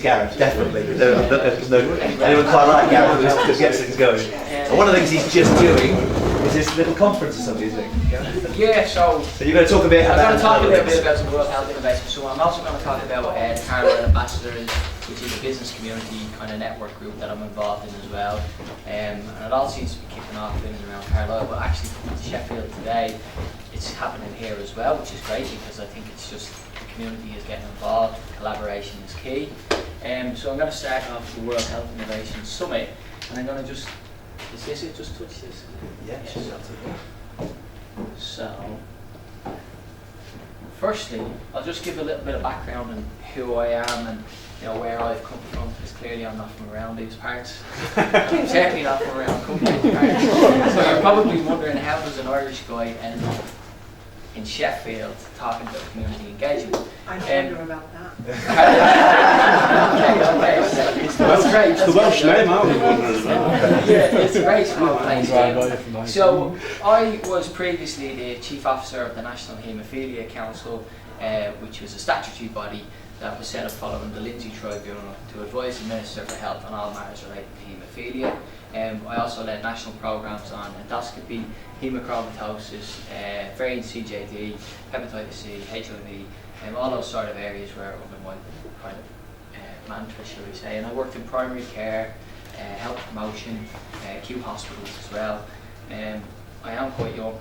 Gareth, definitely. Anyone quite like Gareth just gets things going. And one of the things he's just doing is this little conference or something, isn't it? Yeah, so you're going to talk a bit about... I'm going to talk a little bit about the World Health Innovation. So I'm also going to talk about the Canard Ambassadors, which is a business community kind of network group that I'm involved in as well. And it all seems to be kicking off in and around Carlisle, but actually coming to Sheffield today, it's happening here as well, which is great because I think it's just the community is getting involved, collaboration is key. So I'm going to start off with the World Health Innovation Summit, and I'm going to just, is this it? Just touch this? Yeah, absolutely. So, firstly, I'll just give a little bit of background on who I am and where I've come from, because clearly I'm not from around these parts. I'm certainly not from around these parts. So you're probably wondering, how does an Irish guy end up in Sheffield talking about community engagement? I wonder about that. Okay. It's great. It's the Welsh name, aren't we wondering about? Yeah, it's a great small place. So I was previously the Chief Officer of the National Haemophilia Council, which was a statutory body that was set up following the Lindsay Tribunal to advise the Minister for Health on all matters related to haemophilia. I also led national programmes on endoscopy, hemochromatosis, variant CJD, hepatitis C, HIV, all those sort of areas were under my kind of mantra, shall we say. And I worked in primary care, health promotion, acute hospitals as well. I am quite young.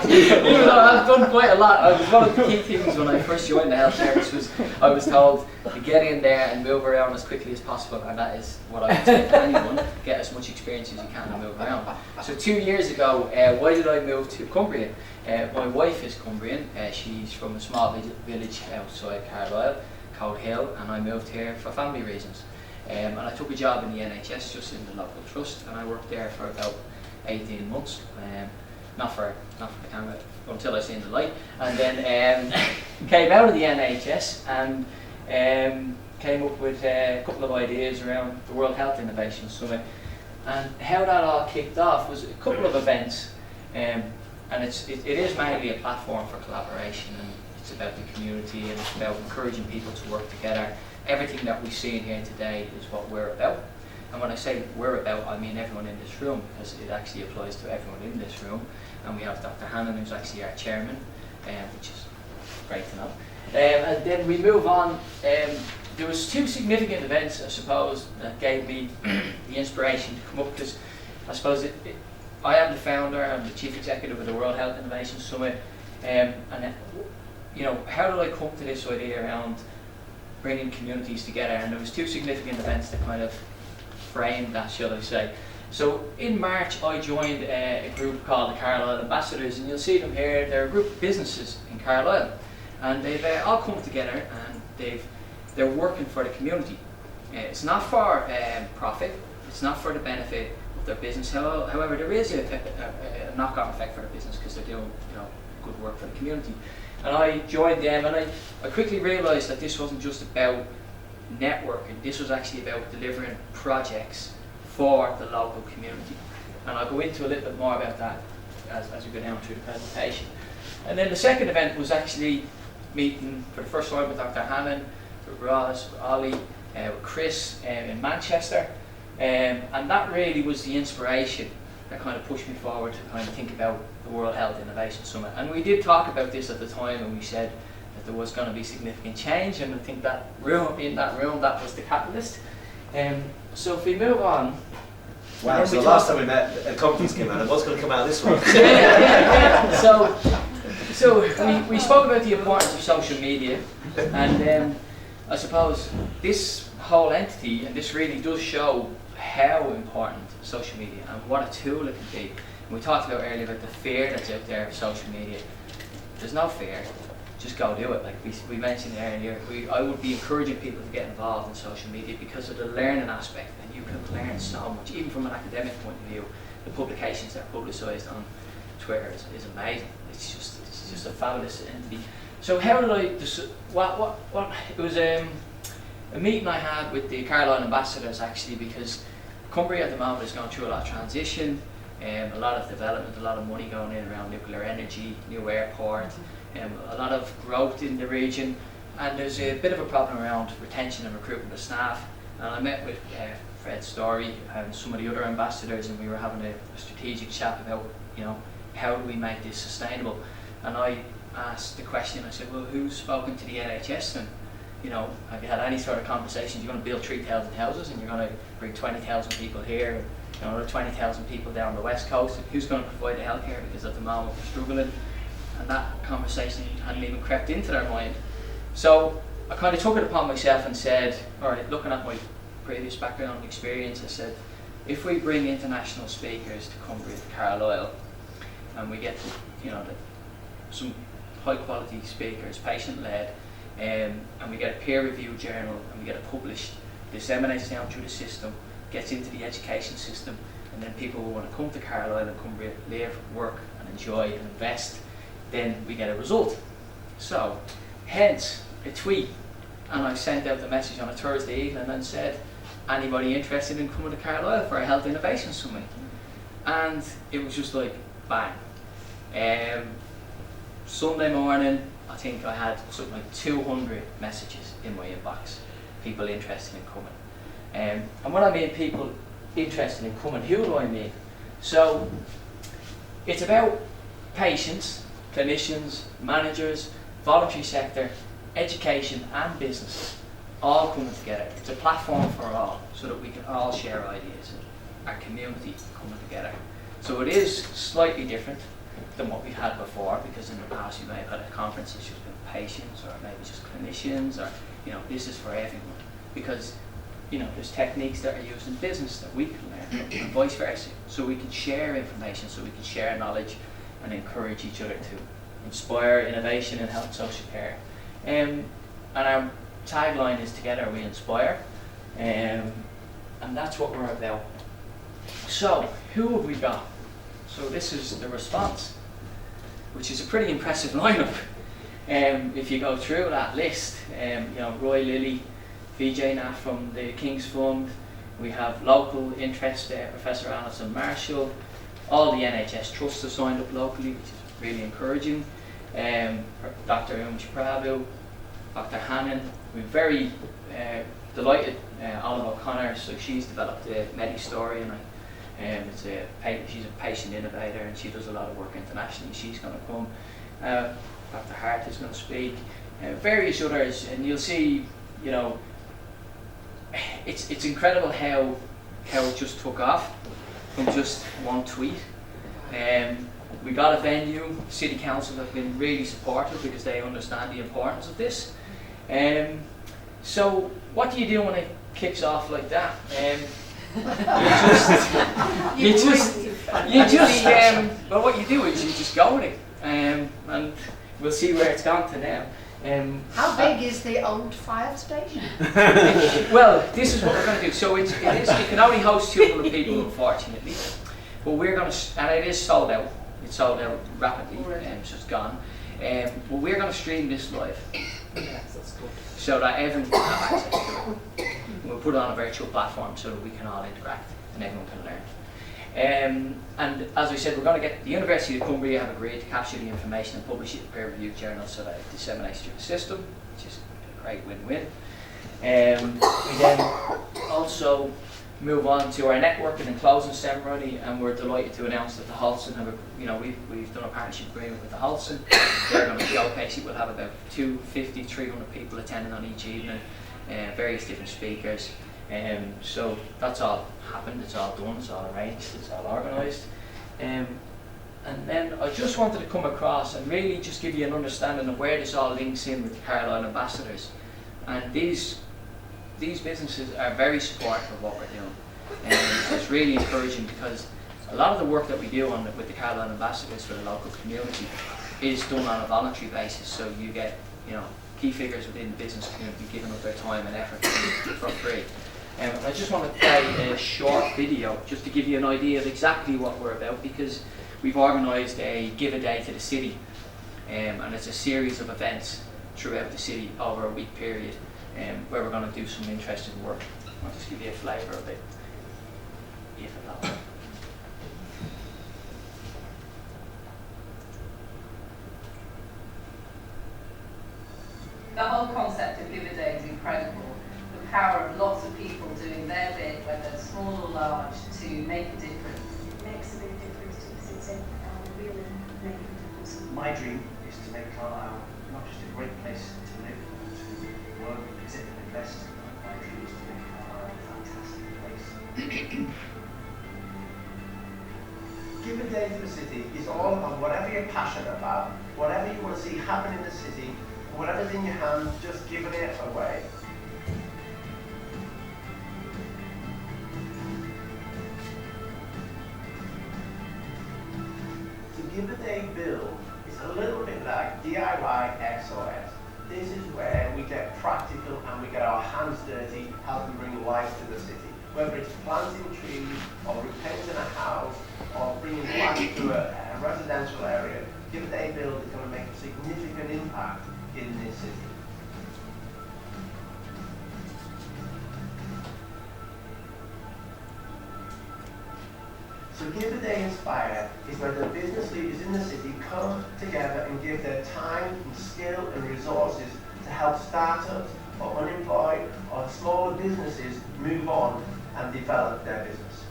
Even though I've done quite a lot, one of the key things when I first joined the health service was I was told to get in there and move around as quickly as possible, and that is what I would say to anyone: get as much experience as you can and move around. So 2 years ago, why did I move to Cumbria? My wife is Cumbrian. She's from a small village outside Carlisle, Cold Hill, and I moved here for family reasons. And I took a job in the NHS, just in the local trust, and I worked there for about 18 months. Not for the camera, until I seen the light. And then came out of the NHS and came up with a couple of ideas around the World Health Innovation Summit. And how that all kicked off was a couple of events, and it is mainly a platform for collaboration, and it's about the community and it's about encouraging people to work together. Everything that we see in here today is what we're about. And when I say we're about, I mean everyone in this room, because it actually applies to everyone in this room. And we have Dr. Hannon, who's actually our chairman, which is great to know. And then we move on. There was 2 significant events, I suppose, that gave me the inspiration to come up, because I suppose I am the founder, I'm the chief executive of the World Health Innovation Summit. And how did I come to this idea around bringing communities together? And there was 2 significant events that kind of framed that, shall I say. So in March I joined a group called the Carlisle Ambassadors, and you'll see them here. They're a group of businesses in Carlisle, and they've all come together and they're working for the community. It's not for profit, it's not for the benefit of their business. However, there is a knock-on effect for the business, because they're doing good work for the community. And I joined them, and I quickly realised that this wasn't just about networking, this was actually about delivering projects for the local community. And I'll go into a little bit more about that as we go down through the presentation. And then the second event was actually meeting for the first time with Dr. Hannon, with Ross, with Ollie, with Chris in Manchester. And that really was the inspiration that kind of pushed me forward to kind of think about the World Health Innovation Summit. And we did talk about this at the time, and we said that there was going to be significant change, and I think that in that room, that was the catalyst. So if we move on. Wow, so the last time we met, a conference came out, and what's going to come out of this one? Yeah. So we spoke about the importance of social media, and I suppose this whole entity, and this really does show how important social media and what a tool it can be. And we talked about earlier about the fear that's out there of social media. There's no fear, just go do it. Like we mentioned earlier, I would be encouraging people to get involved in social media because of the learning aspect, and you can learn so much, even from an academic point of view. The publications that are publicised on Twitter is amazing. It's just a fabulous entity. So how did I? It was a meeting I had with the Carlisle Ambassadors, actually, because Cumbria at the moment is going through a lot of transition, a lot of development, a lot of money going in around nuclear energy, new airport, a lot of growth in the region, and there's a bit of a problem around retention and recruitment of staff. And I met with Fred Story and some of the other ambassadors, and we were having a strategic chat about, you know, how do we make this sustainable? And I asked the question, I said, well, who's spoken to the NHS then? You know, have you had any sort of conversations? You're going to build 3,000 houses and you're going to bring 20,000 people here, and, you know, another 20,000 people down the west coast. And who's going to provide the healthcare? Because at the moment we're struggling. And that conversation hadn't even crept into their mind. So I kind of took it upon myself and said, all right, looking at my previous background and experience, I said, if we bring international speakers to Cumbria, to Carlisle, and we get, you know, some high quality speakers, patient-led, and we get a peer-reviewed journal, and we get it published, disseminates down through the system, gets into the education system, and then people will want to come to Carlisle and Cumbria, live, work, and enjoy and invest, then we get a result. So, hence a tweet, and I sent out the message on a Thursday evening and said, anybody interested in coming to Carlisle for a Health Innovation Summit? And it was just like, bang. Sunday morning, I think I had something like 200 messages in my inbox, people interested in coming. And when I mean people interested in coming, who do I mean? So, it's about patients, clinicians, managers, voluntary sector, education and business all coming together. It's a platform for all, so that we can all share ideas, our community coming together. So it is slightly different than what we've had before, because in the past we may have had a conference that's just been patients, or maybe just clinicians, or, you know, this is for everyone. Because, you know, there's techniques that are used in business that we can learn, and vice versa. So we can share information, so we can share knowledge and encourage each other to inspire innovation in health and social care. And our tagline is Together We Inspire, and that's what we're about. So, who have we got? So this is the response, which is a pretty impressive lineup. If you go through that list, you know, Roy Lilly, VJ Nat from the King's Fund, we have local interest there, Professor Alison Marshall, all the NHS trusts have signed up locally, which is really encouraging. Dr. Prabhu, Dr. Hannon, we're very delighted. Olive O'Connor, so she's developed a Medi-Story, and she's a patient innovator, and she does a lot of work internationally. She's going to come. Dr. Hart is going to speak. Various others, and you'll see, you know, it's incredible how it just took off from just one tweet. We got a venue. City Council have been really supportive because they understand the importance of this. So what do you do when it kicks off like that? Well, what you do is you just go with it, and we'll see where it's gone to now. How big is the old fire station? Well, this is what we're going to do. So it can only host 200 people, unfortunately. But we're going to, and it is sold out. It's sold out rapidly, so it's gone. But we're going to stream this live, so that everyone can have access to it. We'll put it on a virtual platform so that we can all interact and everyone can learn. And as I said, we're going to get the University of Cumbria have agreed to capture the information and publish it in peer-reviewed journals so that it disseminates through the system, which is a great win-win. We then also move on to our networking and closing ceremony, and we're delighted to announce that the Holson have, we've done a partnership agreement with the Holson. They're going to showcase it. We'll have about 250, 300 people attending on each evening, various different speakers. So that's all happened, it's all done, it's all arranged, it's all organised. And then I just wanted to come across and really just give you an understanding of where this all links in with the Carlisle Ambassadors. And these businesses are very supportive of what we're doing. And it's really encouraging because a lot of the work that we do with the Carlisle Ambassadors for the local community is done on a voluntary basis. So you get, key figures within the business community giving up their time and effort for free. And I just want to play a short video just to give you an idea of exactly what we're about, because we've organised a give a day to the city, and it's a series of events throughout the city over a week period, where we're going to do some interesting work. I'll just give you a flavour of it. If at all. the whole concept of Give a Day is incredible. The power of lots of people doing their bit, whether small or large, to make a difference. It makes a big difference to the city, really making a difference. My dream is to make Carlisle not just a great place to live, to work, visit and invest. My dream is to make Carlisle a fantastic place. Give a Day to the city is all about whatever you're passionate about, whatever you want to see happen in the city, whatever's in your hand, just giving it away. So Give a Day build is a little bit like DIY SOS. This is where we get practical and we get our hands dirty, helping bring life to the city. Whether it's planting trees, or repainting a house, or bringing life to a residential area, Give a Day build is going to make a significant impact in this city. So Give a Day Inspire is where the business leaders in the city come together and give their time and skill and resources to help startups or unemployed or smaller businesses move on and develop their business.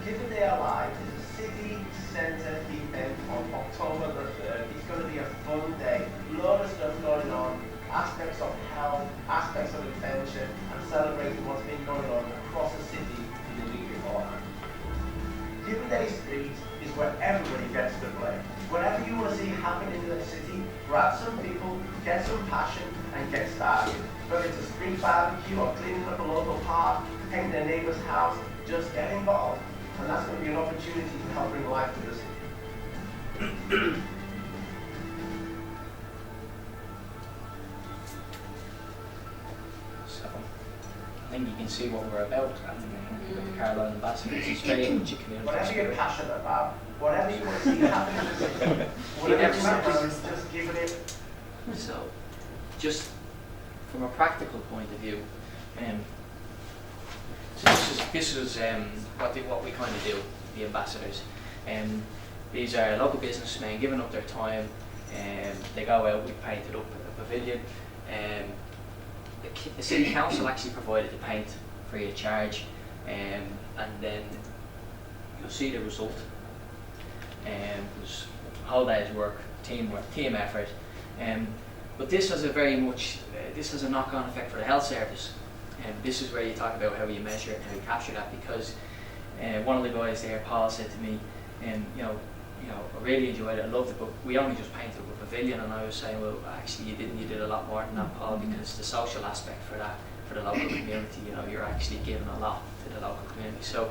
Give a Day Alive is a city centre event on October the 3rd. It's going to be a fun day. Load of stuff going on, aspects of health, aspects of adventure, and celebrating what's been going on across the city in the week beforehand. Give a Day Street is where everybody gets to play. Whatever you want to see happen in the city, grab some people, get some passion, and get started. Whether it's a street barbecue or cleaning up a local park, painting a neighbour's house, just get involved. And that's going to be an opportunity to help bring life to the city. So, I think you can see what we're about, and with the Carlisle Ambassadors, it's very much a community. Whatever you're passionate about, whatever you want to see happen in the city, whatever you want to just give it. So, just from a practical point of view, so this is what we kind of do, the ambassadors. These are local businessmen giving up their time, they go out, we painted up a pavilion. The city council actually provided the paint free of charge, and then you'll see the result. There's a whole day's work, teamwork, team effort. But this has a knock-on effect for the health service. This is where you talk about how you measure it and how you capture that, because one of the guys there, Paul, said to me, I really enjoyed it, I loved it, but we only just painted up a pavilion. And I was saying, well, actually you did a lot more than that, Paul, because the social aspect for that, for the local community, you're actually giving a lot to the local community. So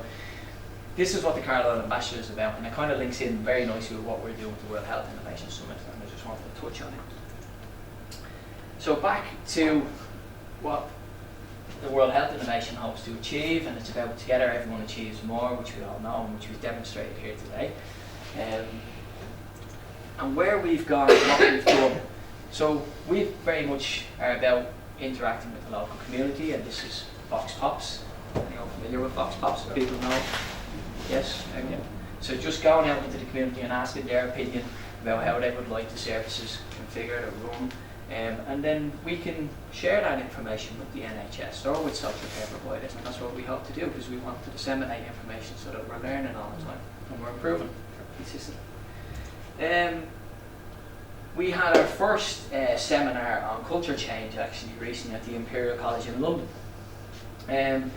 this is what the Carlisle Ambassador is about, and it kind of links in very nicely with what we're doing with the World Health Innovation Summit, and I just wanted to touch on it. So back to what the World Health Innovation hopes to achieve, and it's about together everyone achieves more, which we all know and which we've demonstrated here today. And where we've gone and what we've done. So we very much are about interacting with the local community, and this is Vox Pops. Anyone familiar with Vox Pops? People know? Yes? Okay. So just going out into the community and asking their opinion about how they would like the services configured or run. And then we can share that information with the NHS or with social care providers, and that's what we hope to do, because we want to disseminate information so that we're learning all the time and we're improving consistently. We had our first seminar on culture change actually recently at the Imperial College in London. And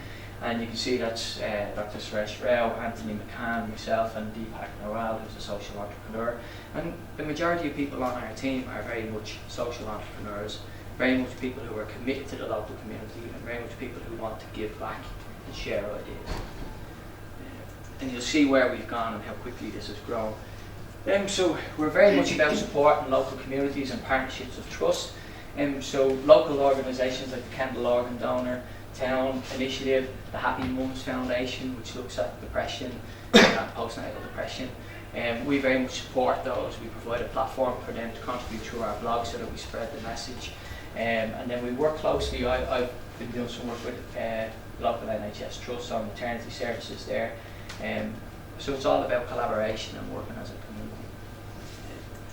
you can see that's Dr. Suresh Rao, Anthony McCann, myself, and Deepak Nawal, who's a social entrepreneur. And the majority of people on our team are very much social entrepreneurs, very much people who are committed to the local community, and very much people who want to give back and share ideas. And you'll see where we've gone and how quickly this has grown. So we're very much about supporting local communities and partnerships of trust. So local organisations like the Kendall Organ Donor, Town Initiative, the Happy Mums Foundation, which looks at depression and postnatal depression. We very much support those. We provide a platform for them to contribute through our blog so that we spread the message. And then we work closely. I've been doing some work with local NHS trusts on maternity services there. So it's all about collaboration and working as a community.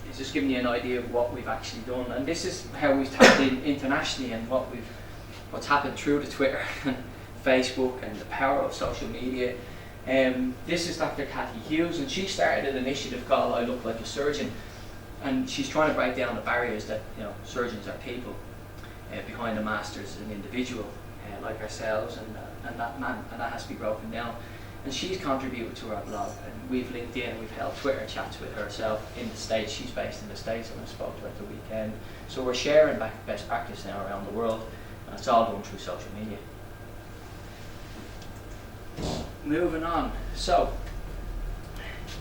It's just giving you an idea of what we've actually done, and this is how we've tapped in internationally and what's happened through the Twitter and Facebook and the power of social media. This is Dr. Cathy Hughes, and she started an initiative called I Look Like a Surgeon, and she's trying to break down the barriers that, you know, surgeons are people, behind a master is an individual, like ourselves, and that has to be broken down. And she's contributed to our blog, and we've linked in, we've held Twitter chats with herself in the States. She's based in the States, and I spoke to her at the weekend. So we're sharing best practice now around the world, and it's all done through social media. Moving on, so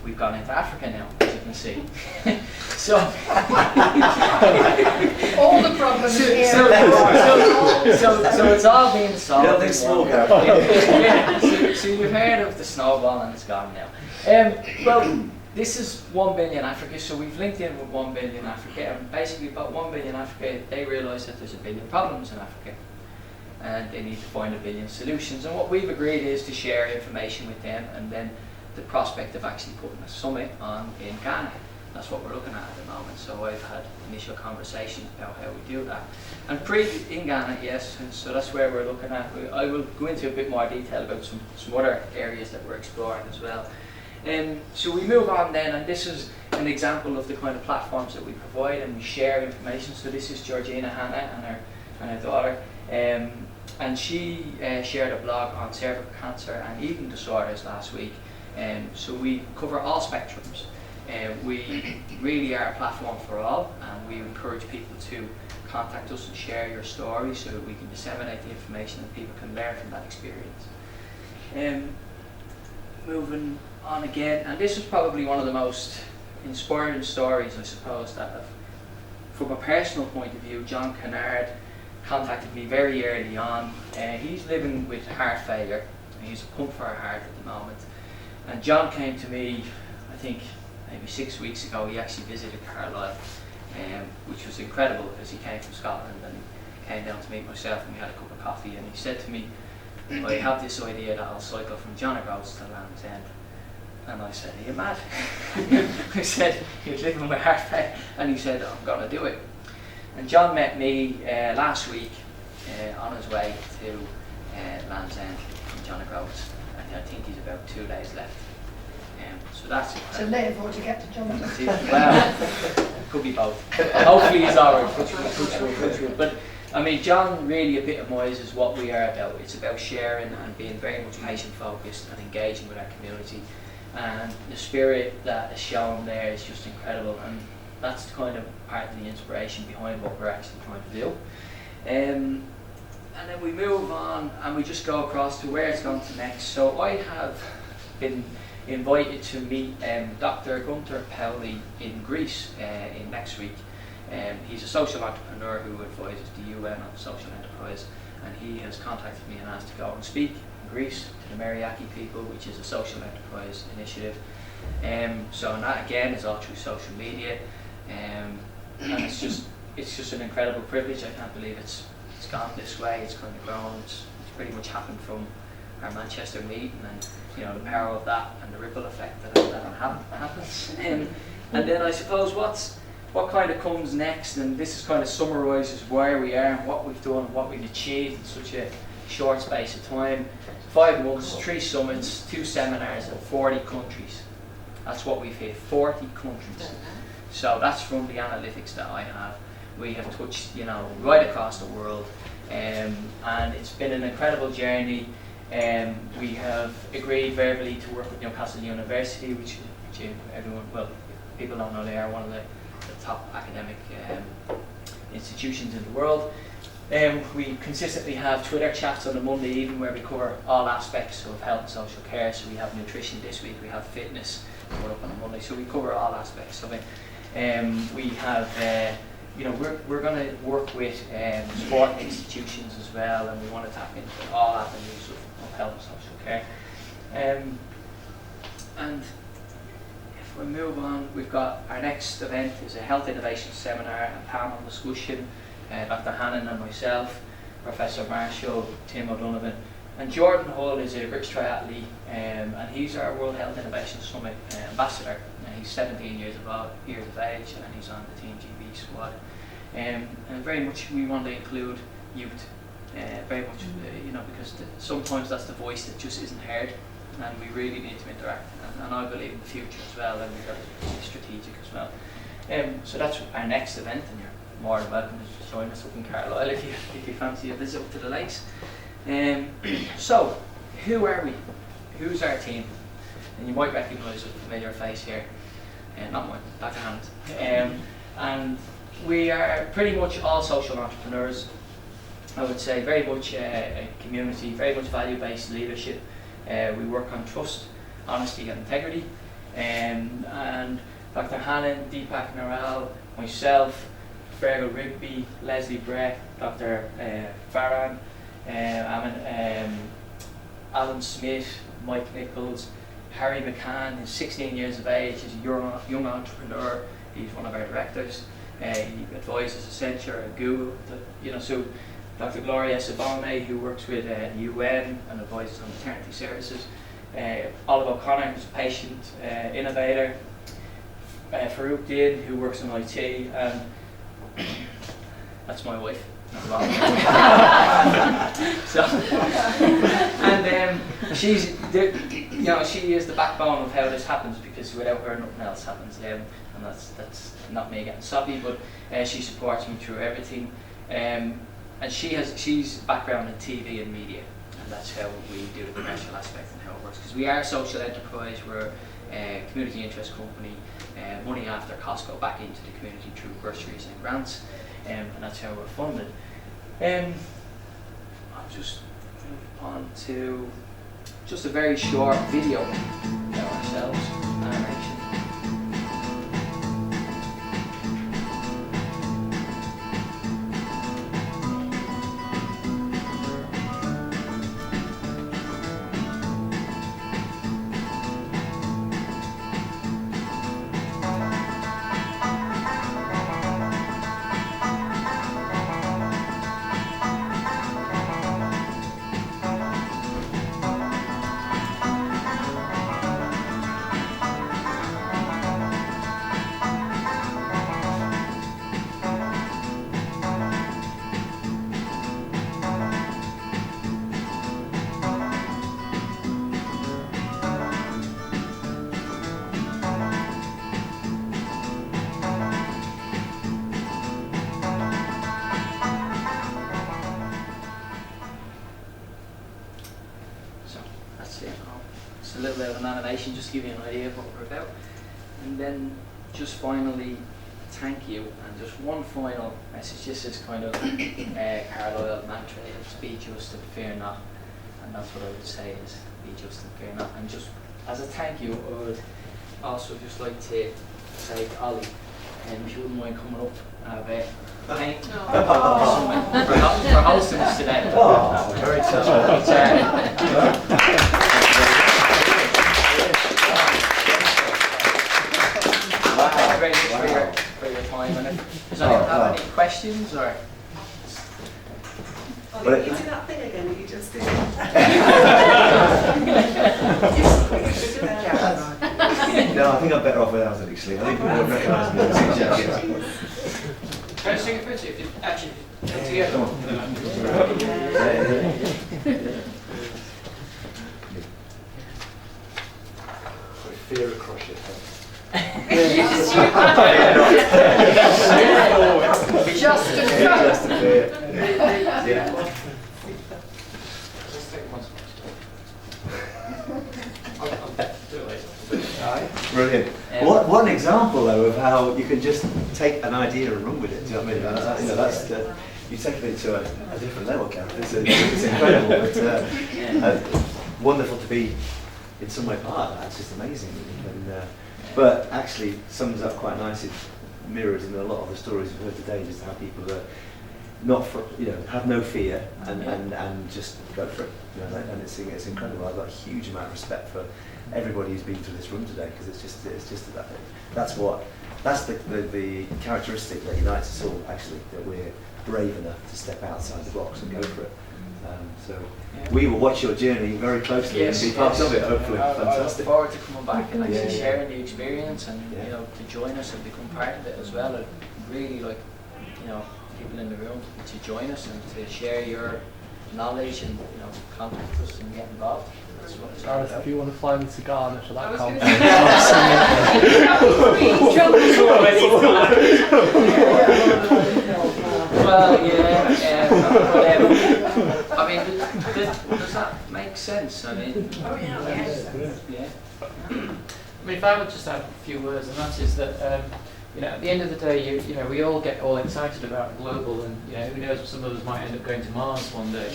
we've gone into Africa now, as you can see. So All the problems here. so it's all being solved. You don't think small guy? Yeah. So you've heard of the snowball, and it's gone now. Well, this is 1 billion Africa, so we've linked in with 1 billion Africa, and basically about 1 billion Africa, they realise that there's 1 billion problems in Africa, and they need to find 1 billion solutions. And what we've agreed is to share information with them, and then the prospect of actually putting a summit on in Ghana. That's what we're looking at the moment. So I've had initial conversations about how we do that. And in Ghana, yes, and so that's where we're looking at. I will go into a bit more detail about some other areas that we're exploring as well. So we move on then, and this is an example of the kind of platforms that we provide, and we share information. So this is Georgina Hanna and her daughter. And she shared a blog on cervical cancer and eating disorders last week. So we cover all spectrums. We really are a platform for all, and we encourage people to contact us and share your story so that we can disseminate the information and people can learn from that experience. Moving on again, and this was probably one of the most inspiring stories, I suppose, that from a personal point of view. John Canard contacted me very early on. He's living with heart failure, and he's a pump for a heart at the moment. And John came to me, I think, maybe 6 weeks ago. He actually visited Carlisle, which was incredible because he came from Scotland and he came down to meet myself, and we had a cup of coffee, and he said to me, I have this idea that I'll cycle from John O'Groats to Land's End. And I said, are you mad? I said, he was living with heart failure, and he said, I'm going to do it. And John met me last week on his way to Land's End from John O'Groats, and I think he's about 2 days left. So that's it. To live or to get to Jonathan? Well, could be both. Hopefully he's alright, touch wood. But I mean, John really epitomises what we are about. It's about sharing and being very much patient focused and engaging with our community. And the spirit that is shown there is just incredible, and that's kind of part of the inspiration behind what we're actually trying to do. And then we move on and we just go across to where it's gone to next. So I have been invited to meet Dr. Gunter Pauli in Greece in next week. He's a social entrepreneur who advises the UN on social enterprise, and he has contacted me and asked to go and speak in Greece to the Mariaki people, which is a social enterprise initiative. So and that again is all through social media, and it's just an incredible privilege. I can't believe it's gone this way. It's kind of grown. It's pretty much happened from our Manchester meeting, and you know the power of that and the ripple effect that happens. And then I suppose what kind of comes next, and this is kind of summarises where we are and what we've done and what we've achieved in such a short space of time. 5 months, 3 summits, 2 seminars, and 40 countries. That's what we've hit, 40 countries. So that's from the analytics that I have. We have touched, you know, right across the world, and it's been an incredible journey. We have agreed verbally to work with Newcastle University, which everyone, well, people don't know they are one of the top academic institutions in the world. We consistently have Twitter chats on a Monday evening where we cover all aspects of health and social care. So we have nutrition this week, we have fitness coming up on a Monday, so we cover all aspects of it. We have, you know, we're going to work with sport institutions as well, and we want to tap into all avenues of health and social care. And if we move on, we've got our next event is a health innovation seminar and panel discussion. Dr. Hannon and myself, Professor Marshall, Tim O'Donovan, And Jordan Hull is a British triathlete, and he's our World Health Innovation Summit ambassador. He's 17 years of age, and he's on the Team GB squad. And very much we want to include youth, very much, because sometimes that's the voice that just isn't heard, and we really need to interact. And I believe in the future as well, and we've got to be strategic as well. So that's our next event, and you're more than welcome to join us up in Carlisle if you fancy a visit up to the lakes. So, who are we? Who's our team? And you might recognise a familiar face here, not mine, Dr. Hammond. And we are pretty much all social entrepreneurs. I would say very much a community, very much value-based leadership. We work on trust, honesty and integrity. And Dr. Hannon, Deepak Naral, myself, Fergal Rigby, Leslie Brett, Dr. Farran, Alan Smith, Mike Nichols, Harry McCann is 16 years of age, he's a young entrepreneur, he's one of our directors, he advises Accenture and Google, so Dr. Gloria Sabone, who works with the UN and advises on maternity services, Oliver O'Connor, who's a patient innovator, Farouk Din, who works in IT, and that's my wife. So, and she's, she is the backbone of how this happens, because without her, nothing else happens. And that's not me getting soppy, but she supports me through everything. And she's background in TV and media, and that's how we do the commercial aspect and how it works. Because we are a social enterprise, we're a community interest company. Money after costs go back into the community through bursaries and grants, and that's how we're funded. I'll just move on to just a very short video about ourselves, animation. Just a little bit of an animation, just to give you an idea of what we're about. And then just finally, thank you, and just one final message. This is kind of Carlisle mantra, it's be just and fear not. And that's what I would say is be just and fear not. And just as a thank you, I would also just like to say to Ollie, if you wouldn't mind coming up and have a thank you for hosting us today. Oh, very Thank you very much for your time. And does anyone have any questions or? Well, you do that thing again that you just did. No, I think I'm better off without it actually. I think people won't recognise me. Try to sing it first if you actually come together. Come on. Fear of crochet. Just a fear. Yeah. Brilliant. What an example though of how you can just take an idea and run with it. Do you know what I mean? That's you've taken it to a different level, Karen. It's incredible. But, wonderful to be in some way part of that. It's just amazing. And, but actually sums up quite nicely, mirrors in a lot of the stories we've heard today, just how people are not for, have no fear and just go for it. And it's incredible. I've got a huge amount of respect for everybody who's been through this room today, because it's just that's the characteristic that unites us all, actually, that we're brave enough to step outside the box and go for it. So we will watch your journey very closely and be part of it, hopefully. I look Fantastic. forward to coming back and actually Yeah. sharing the experience and Yeah. you know, to join us and become part of it as well. I'd really like, you know, people in the room to join us and to share your knowledge and, you know, contact us and get involved. That's what it's all Gareth, about. if you want to fly me to Ghana for I that was gonna conference, Well, yeah, but, I mean, does that make sense? I mean, Oh, yeah. yeah. I mean, if I would just add a few words, and that is that, you know, at the end of the day, you know, we all get all excited about global, and you know, who knows, some of us might end up going to Mars one day.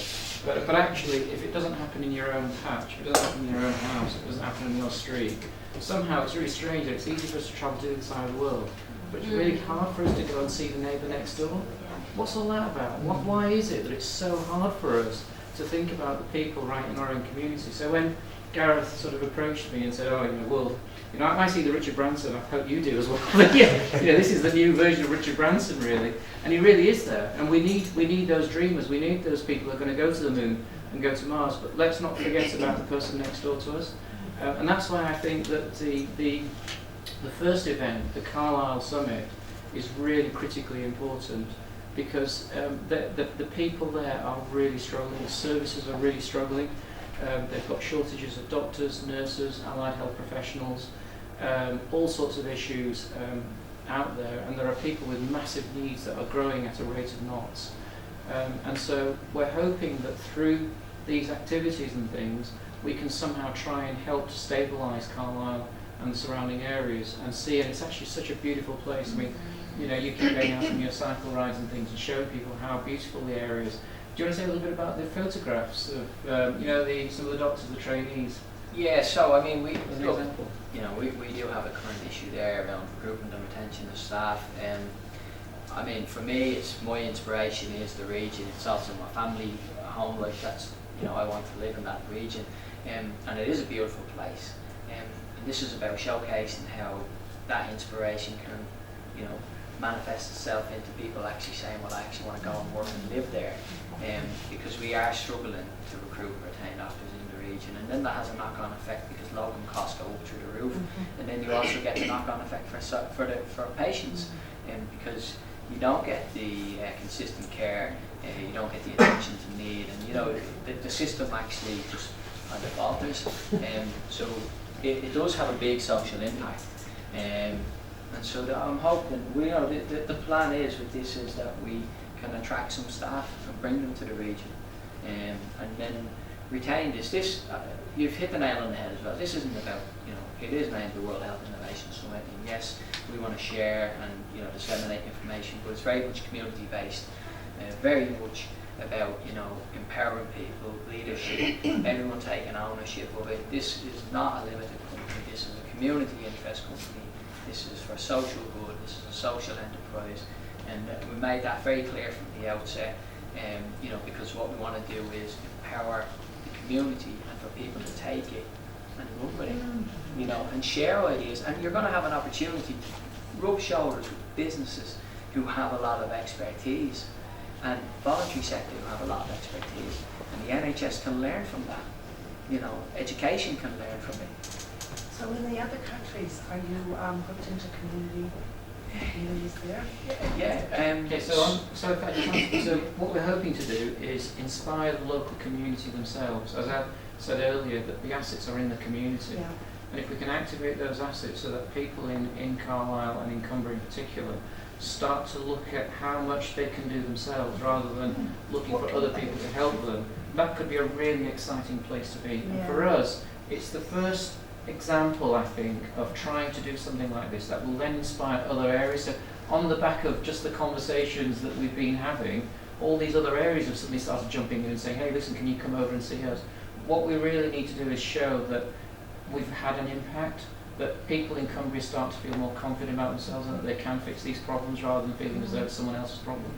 But actually, if it doesn't happen in your own patch, if it doesn't happen in your own house, if it doesn't happen in your street, somehow it's really strange that it's easy for us to travel to the other side of the world, but it's really hard for us to go and see the neighbour next door. What's all that about? Why is it that it's so hard for us to think about the people right in our own community? So when Gareth sort of approached me and said, "Oh, you know, well, you know, I see the Richard Branson. I hope you do as well." But yeah, you know, this is the new version of Richard Branson, really, and he really is there. And we need those dreamers. We need those people who are going to go to the moon and go to Mars. But let's not forget about the person next door to us. And that's why I think that the first event, the Carlisle Summit, is really critically important, because the people there are really struggling. The services are really struggling. They've got shortages of doctors, nurses, allied health professionals, all sorts of issues out there, and there are people with massive needs that are growing at a rate of knots. And so we're hoping that through these activities and things, we can somehow try and help to stabilise Carlisle and the surrounding areas and see, and it's actually such a beautiful place. I mean, you know, you keep going out on your cycle rides and things and showing people how beautiful the area is. Do you want to say a little bit about the photographs of, you know, some of the doctors, the trainees? Yeah, so I mean, As an look, example. you know, we do have a current issue there around recruitment and retention of staff. I mean, for me, it's my inspiration is the region. It's also my family home. Like that's, you know, I want to live in that region, and it is a beautiful place. And this is about showcasing how that inspiration can, you know, manifest itself into people actually saying, well, I actually want to go and work and live there, because we are struggling to recruit and retain doctors in the region, and then that has a knock-on effect because locum costs go up through the roof, and then you also get the knock-on effect for patients, because you don't get the consistent care, you don't get the attention to need, and you know the system actually just kind of alters, so it does have a big social impact. And so I'm hoping, you know, the plan is with this is that we can attract some staff and bring them to the region, and then retain this. You've hit the nail on the head as well. This isn't about, you know, it is named the World Health Innovation Summit, and yes, we want to share and, you know, disseminate information, but it's very much community based, very much about, you know, empowering people, leadership, everyone taking ownership of it. This is not a limited company. This is a community interest company. This is for social good, this is a social enterprise, and we made that very clear from the outset, you know, because what we want to do is empower the community and for people to take it and run with it, you know, and share ideas, and you're going to have an opportunity to rub shoulders with businesses who have a lot of expertise, and voluntary sector who have a lot of expertise, and the NHS can learn from that, you know, education can learn from it. So in the other countries, are you hooked into communities there? Yeah. Okay, so what we're hoping to do is inspire the local community themselves. As I said earlier, that the assets are in the community. Yeah. And if we can activate those assets so that people in Carlisle and in Cumbria in particular start to look at how much they can do themselves rather than looking for other people to help them, that could be a really exciting place to be. And for us, it's the first example, I think, of trying to do something like this that will then inspire other areas. So on the back of just the conversations that we've been having, all these other areas have suddenly started jumping in and saying, hey, listen, can you come over and see us? What we really need to do is show that we've had an impact, that people in Cumbria start to feel more confident about themselves and that they can fix these problems rather than feeling as though it's someone else's problem.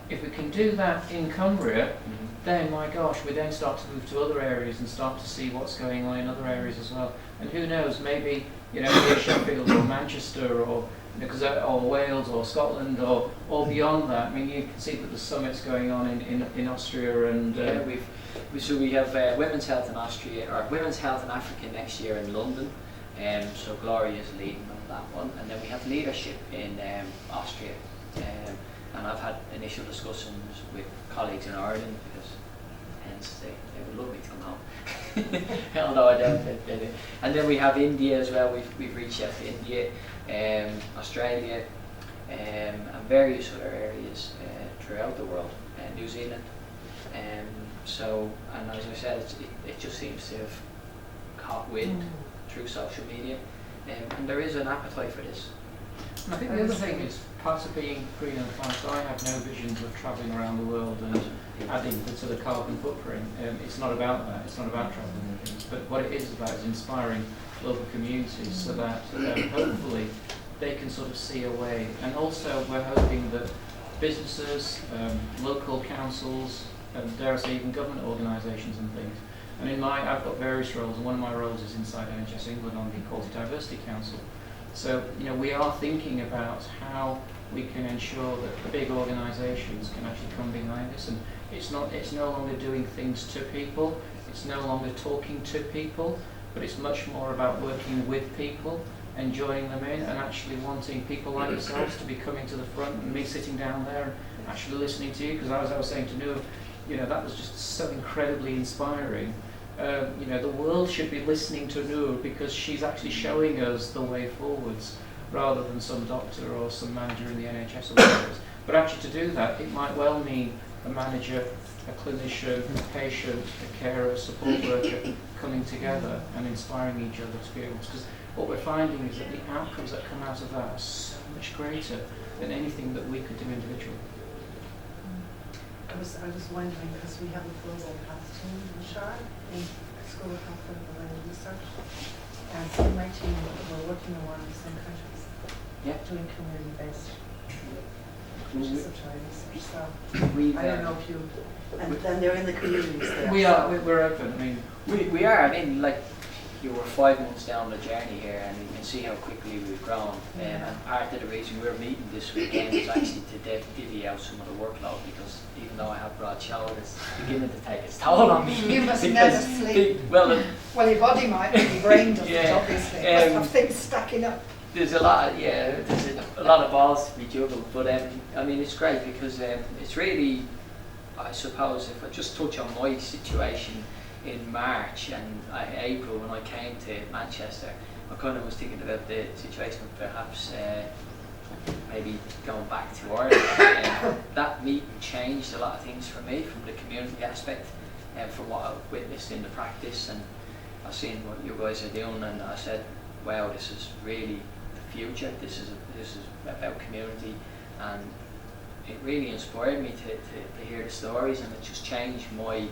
If we can do that in Cumbria, then, my gosh, we then start to move to other areas and start to see what's going on in other areas as well. And who knows, maybe, you know, near Sheffield or Manchester or because or Wales or Scotland or beyond that. I mean, you can see that the summits going on in Austria and we have women's health in Austria or women's health in Africa next year in London. So Gloria is leading on that one, and then we have leadership in Austria. And I've had initial discussions with colleagues in Ireland because hence they would love me to come home. Although I don't. And then we have India as well. We've reached out to India, Australia, and various other areas throughout the world, New Zealand. So, and as I said, it just seems to have caught wind through social media, and there is an appetite for this. I think the other thing is part of being green and fun. So I have no visions of travelling around the world and adding to the carbon footprint. It's not about that. It's not about travelling and things. But what it is about is inspiring local communities so that hopefully they can sort of see a way. And also we're hoping that businesses, local councils, and dare I say even government organisations and things. And I've got various roles, and one of my roles is inside NHS England on the Equality Diversity Council. So, we are thinking about how we can ensure that the big organisations can actually come behind this, and it's no longer doing things to people, it's no longer talking to people, but it's much more about working with people and joining them in and actually wanting people like yourselves to be coming to the front and me sitting down there and actually listening to you, because as I was saying to Noor, that was just so incredibly inspiring. The world should be listening to Noor because she's actually showing us the way forwards rather than some doctor or some manager in the NHS or whatever. But actually to do that, it might well mean a manager, a clinician, a patient, a carer, a support worker coming together and inspiring each other to be able to. Because what we're finding is that the outcomes that come out of that are so much greater than anything that we could do individually. I was wondering, because we have a global health team in Shard, in School of Health and Learning Research, and so in my team, we're working in one of the same countries, doing community-based participatory research. So I don't know if you, and then they're in the communities there. We're open. We are. You were 5 months down the journey here, and you can see how quickly we've grown. And part of the reason we're meeting this weekend is actually to divvy out some of the workload, because even though I have broad shoulders, it's beginning to take its toll on me. You must never sleep. Well, your body might, but your brain doesn't, obviously. You must have things stacking up. There's a lot of balls to be juggled, but it's great because it's really, I suppose, if I just touch on my situation. In March and April, when I came to Manchester, I kind of was thinking about the situation of perhaps maybe going back to Ireland. That meeting changed a lot of things for me, from the community aspect and from what I've witnessed in the practice, and I've seen what you guys are doing, and I said, wow, this is really the future. This is about community, and it really inspired me to hear the stories, and it just changed my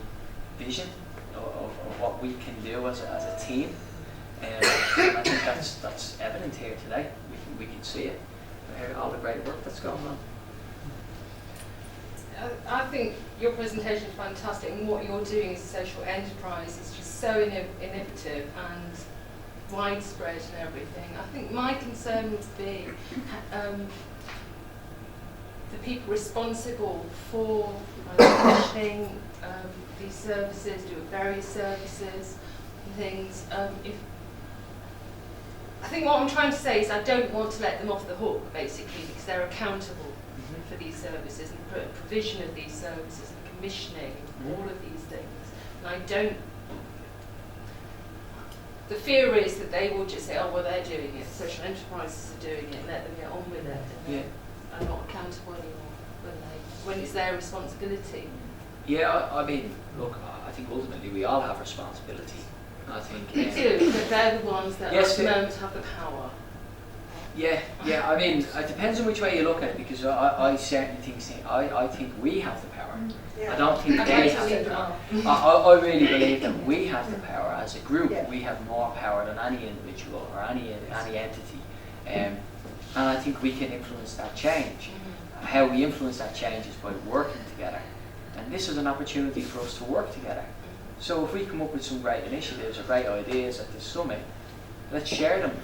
vision of what we can do as a team, and I think that's evident here today. We can see it, all the great work that's going on. I think your presentation is fantastic, and what you're doing as a social enterprise is just so innovative and widespread and everything. I think my concern would be the people responsible for commissioning these services, doing various services and things. I think what I'm trying to say is I don't want to let them off the hook, basically, because they're accountable for these services and the provision of these services and commissioning and all of these things. And the fear is that they will just say, oh, well, they're doing it, social enterprises are doing it, and let them get on with it. And are not accountable anymore when it's their responsibility. Yeah, look, I think ultimately we all have responsibility. I think they do, but they're the ones that at the moment have the power. Yeah. It depends on which way you look at it, because I certainly think I think we have the power. I don't think they have the power. I really believe that we have the power as a group. We have more power than any individual or any entity, and I think we can influence that change. How we influence that change is by working together, and this is an opportunity for us to work together. So if we come up with some great initiatives or great ideas at this summit, let's share them.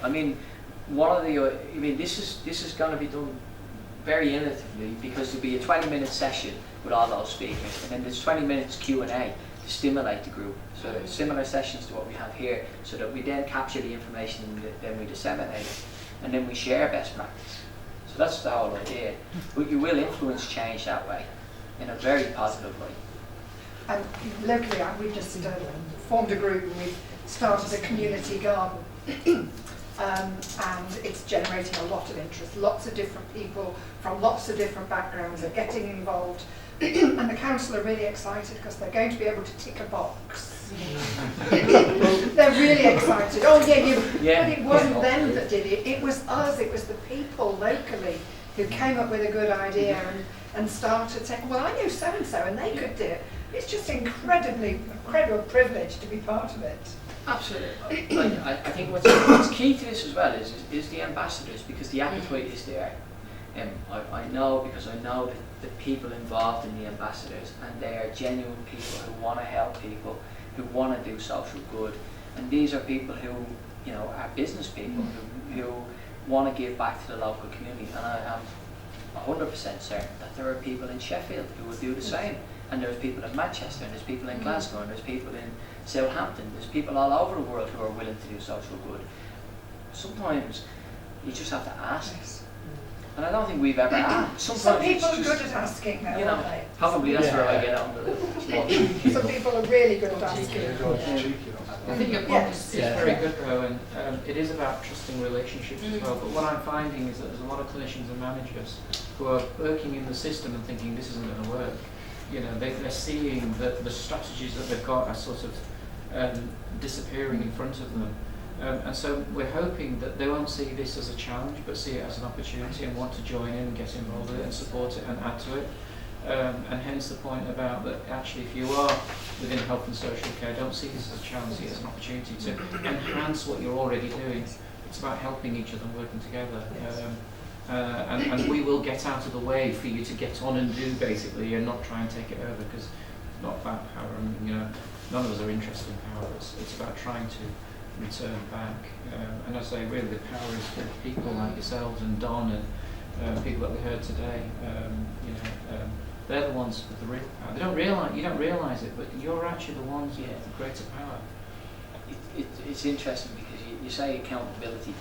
one of the, I mean, this is going to be done very innovatively, because there'll be a 20-minute session with all those speakers, and then there's 20 minutes Q&A to stimulate the group. So similar sessions to what we have here, so that we then capture the information and then we disseminate it, and then we share best practice. So that's the whole idea. But you will influence change that way, in a very positive way. And locally, we've just formed a group, and we've started a community garden. And it's generating a lot of interest. Lots of different people from lots of different backgrounds are getting involved. And the council are really excited because they're going to be able to tick a box. They're really excited. Oh yeah, but it wasn't them that did it. It was us. It was the people locally who came up with a good idea and started saying, well, I know so-and-so and they could do it. It's just incredible privilege to be part of it. Absolutely. I think what's key to this as well is the ambassadors, because the appetite is there. I know, because I know that the people involved in the ambassadors, and they are genuine people who want to help people, who want to do social good, and these are people who, you know, are business people who want to give back to the local community. And I am 100% certain that there are people in Sheffield who will do the same, and there's people in Manchester, and there's people in Glasgow, and there's people in Southampton, there's people all over the world who are willing to do social good. Sometimes you just have to ask. And I don't think we've ever asked. Some people are good at asking, though, you know, aren't they? probably that's where I get on the little. Some people are really good at asking. I think your point is very good, though, and it is about trusting relationships as well. But what I'm finding is that there's a lot of clinicians and managers who are working in the system and thinking this isn't going to work. You know, they're seeing that the strategies that they've got are sort of disappearing in front of them. And so we're hoping that they won't see this as a challenge, but see it as an opportunity and want to join in and get involved with it and support it and add to it. And hence the point about that actually, if you are within health and social care, don't see this as a challenge, see it as an opportunity to enhance what you're already doing. It's about helping each other and working together. And we will get out of the way for you to get on and do, basically, and not try and take it over, because it's not about power. I mean, you know, none of us are interested in power. It's about trying to return back. And I say, really, the power is for people like yourselves and Don and people that we heard today. You know, they're the ones with the real power. They don't realize, you don't realise it, but you're actually the ones with the greater power. It's interesting because you say accountability,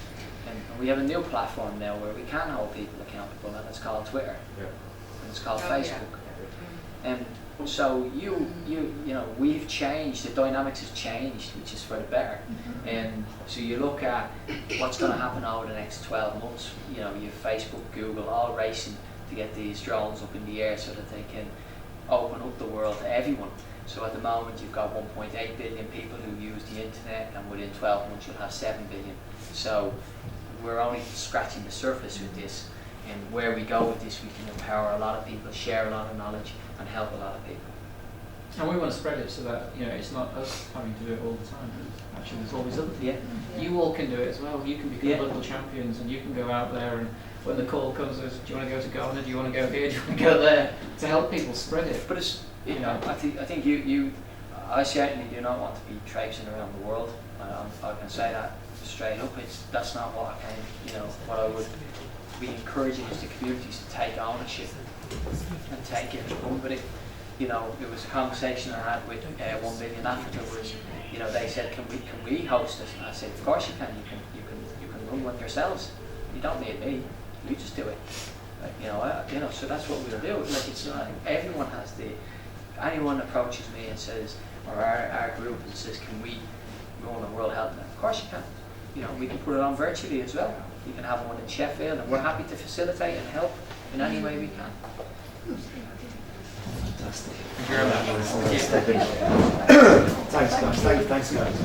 and we have a new platform now where we can hold people accountable, and it's called Twitter, and it's called Facebook. So you know, we've changed. The dynamics has changed, which is for the better. And so you look at what's going to happen over the next 12 months. You know, you Facebook, Google, all racing to get these drones up in the air so that they can open up the world to everyone. So at the moment you've got 1.8 billion people who use the internet, and within 12 months you'll have 7 billion. So we're only scratching the surface with this. And where we go with this, we can empower a lot of people, share a lot of knowledge, and help a lot of people. And we want to spread it so that, you know, it's not us having to do it all the time. Actually, there's always other people. You all can do it as well. You can become local champions, and you can go out there, and when the call comes, do you want to go to Ghana? Do you want to go here? Do you want to go there? To help people spread it. But it's, you know, I think I certainly do not want to be traipsing around the world. I can say that straight up. That's not what I can, you know, what I would be encouraging is the communities to take ownership and take it and run with it. You know, it was a conversation I had with 1 Billion Africa, was, you know, they said, can we host this? And I said, of course you can. You can run one yourselves. You don't need me. You just do it. Like, you know, so that's what we'll do. Like, it's not, everyone has anyone approaches me and says, or our group and says, can we run a World Health Net? Of course you can. You know, we can put it on virtually as well. You can have one in Sheffield, and we're happy to facilitate and help in any way we can. Fantastic. Thank you very much. Thanks, guys. Thanks, guys.